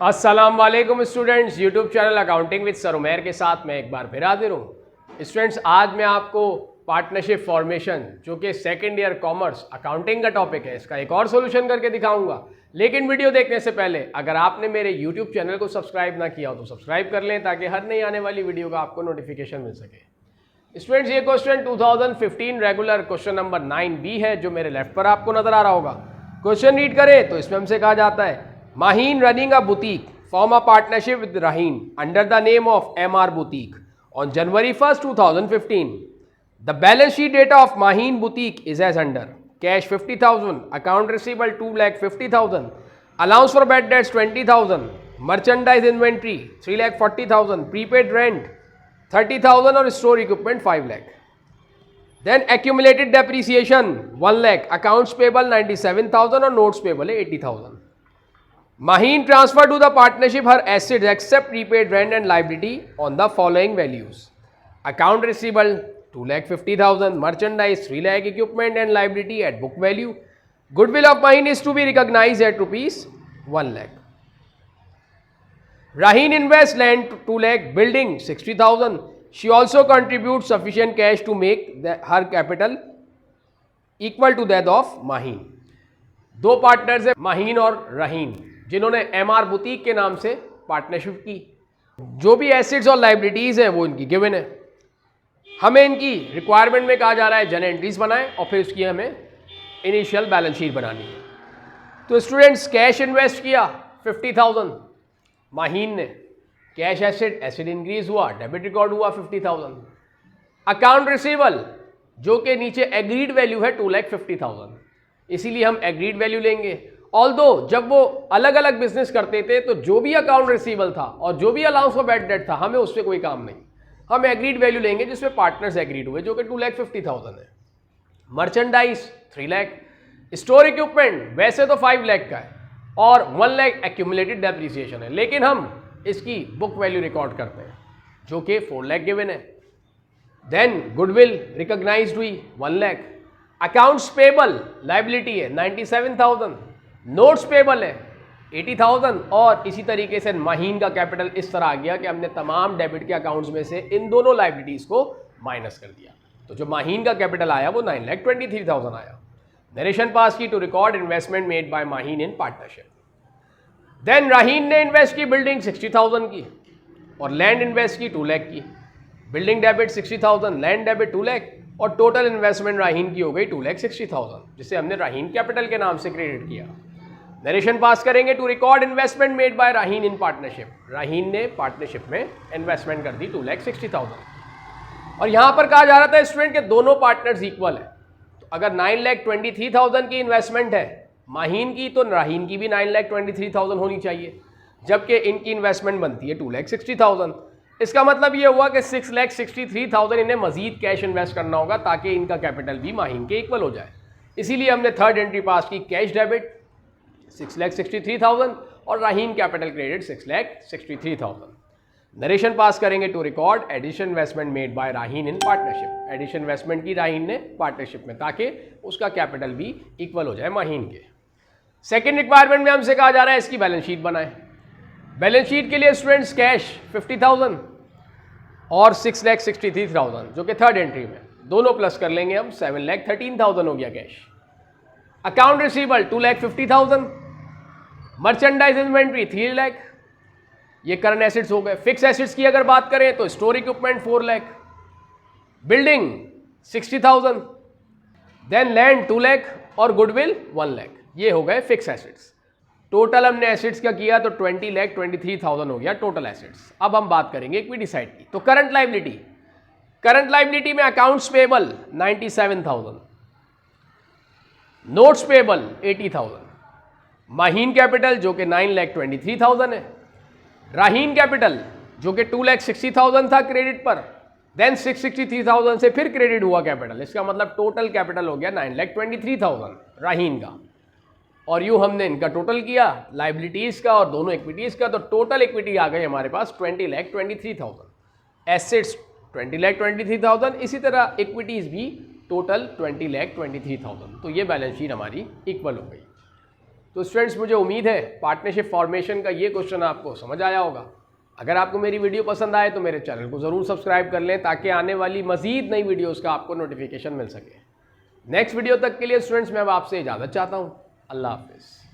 अस्सलाम वालेकुम students, YouTube channel accounting with sir Umair के साथ मैं एक बार फिर हाजिर हूँ। स्टूडेंट्स, आज मैं आपको पार्टनरशिप फॉर्मेशन जो कि सेकंड ईयर कॉमर्स अकाउंटिंग का टॉपिक है, इसका एक और सोल्यूशन करके दिखाऊंगा। लेकिन वीडियो देखने से पहले अगर आपने मेरे यूट्यूब चैनल को सब्सक्राइब ना किया हो तो सब्सक्राइब कर लें ताकि हर नई आने वाली वीडियो का आपको नोटिफिकेशन मिल सके। स्टूडेंट्स, ये question 2015 regular question number 9B है जो मेरे लेफ्ट पर आपको नजर आ रहा होगा। क्वेश्चन रीड करें तो इसमें हमसे कहा जाता है, Maheen running a boutique form a partnership with Raheen under the name of MR Boutique on January 1st, 2015. The balance sheet data of Maheen Boutique is as under: cash 50,000, account receivable 2,50,000, allowance for bad debts 20,000, merchandise inventory 3,40,000, prepaid rent 30,000 और store equipment 5 lakh. Then accumulated depreciation 1 lakh, accounts payable 97,000 और notes payable 80,000. Maheen transferred to the partnership her assets except prepaid rent and liability on the following values: account receivable 2,50,000, merchandise 3 lakh, equipment and liability at book value. Goodwill of Maheen is to be recognized at rupees 1 lakh. Raheen invests land 2 lakh, building 60,000. She also contributes sufficient cash to make her capital equal to that of Maheen. दो partners है, माहीन और रहीन, जिन्होंने MR boutique के नाम से partnership की। जो भी एसेट्स और लाइबिलिटीज है वो इनकी गिवन है। हमें इनकी रिक्वायरमेंट में कहा जा रहा है जर्नल एंट्रीज बनाएं और फिर उसकी हमें इनिशियल बैलेंस शीट बनानी है। तो स्टूडेंट्स, कैश इन्वेस्ट किया 50,000 माहीन ने, कैश एसेट इंक्रीज हुआ, डेबिट रिकॉर्ड हुआ 50,000। अकाउंट रिसीवेबल जो कि नीचे एग्रीड वैल्यू है 2,50,000, इसीलिए हम एग्रीड वैल्यू लेंगे। ऑल्दो जब वो अलग अलग बिजनेस करते थे तो जो भी अकाउंट रिसीवेबल था और जो भी अलाउंस फॉर बैड डेट था हमें उससे कोई काम नहीं, हम एग्रीड वैल्यू लेंगे जिसमें पार्टनर्स एग्रीड हुए जो कि 2,50,000 है। मर्चेंडाइज 3 लाख, स्टोर इक्विपमेंट वैसे तो 5 लाख का है और 1 लाख एक्यूमुलेटेड डेप्रिसिएशन है, लेकिन हम इसकी बुक वैल्यू रिकॉर्ड करते हैं जो कि 4 लाख गिवन है। देन गुडविल रिकॉग्नाइज्ड हुई 1 लाख, अकाउंट्स पेबल लाइबिलिटी है 97,000, नोट्स पेबल है 80,000 और इसी तरीके से माहीन का कैपिटल इस तरह आ गया कि हमने तमाम डेबिट के अकाउंट्स में से इन दोनों लाइबिलिटीज को माइनस कर दिया। तो जो माहीन का कैपिटल आया वो 9,23,000 आया। नरेशन पास की to record investment made by Maheen in partnership. Then Raheen ने इन्वेस्ट की बिल्डिंग 60,000 की और लैंड इन्वेस्ट की 2 लाख की। Building debit 60,000, land debit 2 lakh और टोटल इन्वेस्टमेंट राहीन की हो गई 2,60,000, जिसे हमने राहीन कैपिटल के नाम से क्रेडिट किया। नरेशन पास करेंगे to record investment made by Raheen in partnership. राहीन ने पार्टनरशिप में इन्वेस्टमेंट कर दी 2,60,000 और यहां पर कहा जा रहा था स्टूडेंट के दोनों पार्टनर्स इक्वल है। तो अगर 9,23,000 की इन्वेस्टमेंट है माहीन की तो राहीन की भी 9,23,000 होनी चाहिए, जबकि इनकी इन्वेस्टमेंट बनती है 2,60,000। इसका मतलब ये हुआ कि 6,63,000 इन्हें मजीद कैश इन्वेस्ट करना होगा ताकि इनका कैपिटल भी माहीन के इक्वल हो जाए। इसीलिए हमने थर्ड एंट्री पास की, कैश डेबिट 6,63,000 और राहीन कैपिटल क्रेडिट 6,63,000। नरेशन पास करेंगे to record addition investment made by Raheen in partnership. Addition investment की राहीन ने पार्टनरशिप में ताकि उसका कैपिटल भी इक्वल हो जाए माहीन के। सेकेंड रिक्वायरमेंट में हमसे कहा जा रहा है इसकी बैलेंस शीट बनाए। बैलेंस शीट के लिए स्टूडेंट्स कैश 50,000 और 6,63,000 जो कि थर्ड एंट्री में, दोनों प्लस कर लेंगे हम, 7,13,000 हो गया cash. Account receivable 2,50,000, merchandise inventory 3 lakh, ये करंट एसेट्स हो गए। फिक्स एसेट्स की अगर बात करें तो store equipment 4 lakh, building 60,000, then land 2 lakh और गुडविल 1 लाख, ये हो गए फिक्स एसेट्स। टोटल हमने एसेट्स का किया तो 20,23,000 हो गया टोटल एसेट्स। अब हम बात करेंगे इक्विटी साइड की। तो करंट लाइबिलिटी में accounts payable 97,000, notes payable 80,000, Maheen capital जो कि 9,23,000 है, राहीन कैपिटल जो कि 2,60,000 था क्रेडिट पर, देन 663,000 से फिर क्रेडिट हुआ कैपिटल। इसका मतलब टोटल कैपिटल हो गया 9,23,000 राहीन का। और यूँ हमने इनका टोटल किया लाइबिलिटीज़ का और दोनों इक्विटीज़ का, तो टोटल इक्विटी आ गई हमारे पास 20,23,000, एसेट्स 20,23,000, इसी तरह इक्विटीज़ भी टोटल 20,23,000। तो ये बैलेंस शीट हमारी इक्वल हो गई। तो स्टूडेंट्स मुझे उम्मीद है पार्टनरशिप फॉर्मेशन का ये क्वेश्चन आपको समझ आया होगा। अगर आपको मेरी वीडियो पसंद आए तो मेरे चैनल को ज़रूर सब्सक्राइब कर लें ताकि आने वाली मज़ीद नई वीडियोस का आपको नोटिफिकेशन मिल सके। नेक्स्ट वीडियो तक के लिए स्टूडेंट्स मैं अब आपसे इजाज़त चाहता हूँ। अल्लाह हाफिज़।